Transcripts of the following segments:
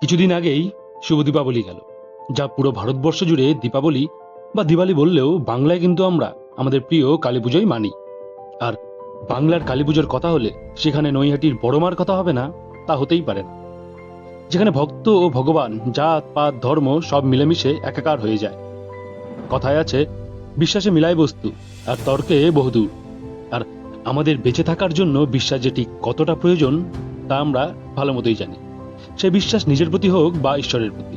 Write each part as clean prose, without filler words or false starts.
কিছুদিন আগেই শুভ দীপাবলি গেল, যা পুরো ভারতবর্ষ জুড়ে দীপাবলি বা দিওয়ালি বললেও বাংলায় কিন্তু আমরা আমাদের প্রিয় কালী পুজোই মানি। আর বাংলার কালী পুজোর কথা হলে সেখানে নৈহাটির বড়মার কথা হবে না তা হতেই পারে না, যেখানে ভক্ত ও ভগবান জাত পাত ধর্ম সব মিলেমিশে একাকার হয়ে যায়। কথায় আছে, বিশ্বাসে মিলায় বস্তু আর তর্কে বহুদূর। আর আমাদের বেঁচে থাকার জন্য বিশ্বাস যে ঠিক কতটা প্রয়োজন তা আমরা ভালো মতোই জানি, সে বিশ্বাস নিজের প্রতি হোক বা ঈশ্বরের প্রতি।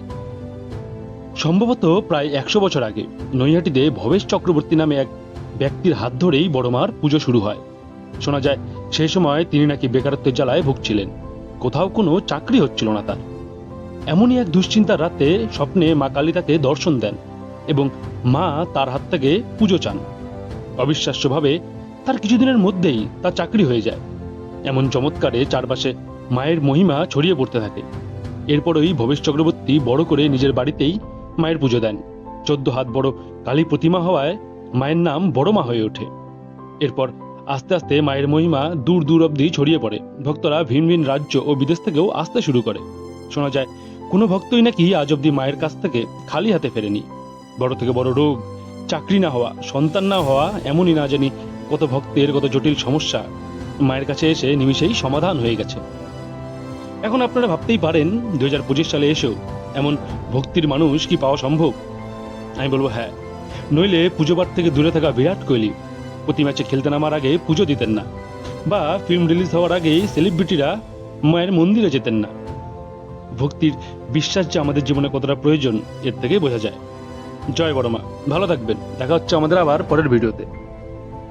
সম্ভবত প্রায় 100 বছর আগে নৈহাটিতে ভবেশ চক্রবর্তী নামে এক ব্যক্তির হাত ধরেই বড়মার পুজো শুরু হয়। শোনা যায় সেই সময় তিনি নাকি বেকারত্বের জ্বালায় ভুগছিলেন, কোথাও কোনো চাকরি হচ্ছিল না তার। এমনই এক দুশ্চিন্তার রাতে স্বপ্নে মা কালী তাকে দর্শন দেন এবং মা তার হাত থেকে পুজো চান। অবিশ্বাস্যভাবে তার কিছুদিনের মধ্যেই তার চাকরি হয়ে যায়। এমন চমৎকারে চারপাশে মায়ের মহিমা ছড়িয়ে পড়তে থাকে। এরপরই ভবেশ চক্রবর্তী বড় করে নিজের বাড়িতেই মায়ের পুজো দেন। 14 হাত বড় কালী প্রতিমা হওয়ায় মায়ের নাম বড়মা হয়ে ওঠে। এরপর আস্তে আস্তে মায়ের মহিমা দূর দূর অব্দি ছড়িয়ে পড়ে। ভক্তরা ভিন ভিন রাজ্য ও বিদেশ থেকেও আসতে শুরু করে। শোনা যায় কোনো ভক্তই নাকি আজ অব্দি মায়ের কাছ থেকে খালি হাতে ফেরেনি। বড় থেকে বড় রোগ, চাকরি না হওয়া, সন্তান না হওয়া, এমনই না জানি কত ভক্তের কত জটিল সমস্যা মায়ের কাছে এসে নিমিষেই সমাধান হয়ে গেছে। এখন আপনারা ভাবতেই পারেন 2025 সালে এসেও এমন ভক্তির মানুষ কি পাওয়া সম্ভব? আমি বলবো হ্যাঁ, নইলে পুজোবার থেকে দূরে থাকা বিরাট কোহলি প্রতি ম্যাচে খেলতে নামার আগে পুজো দিতেন না, বা ফিল্ম রিলিজ হওয়ার আগেই সেলিব্রিটিরা মায়ের মন্দিরে যেতেন না। ভক্তির বিশ্বাস যে আমাদের জীবনে কতটা প্রয়োজন এর থেকেই বোঝা যায়। জয় বড়মা, ভালো থাকবেন। দেখা হচ্ছে আমাদের আবার পরের ভিডিওতে।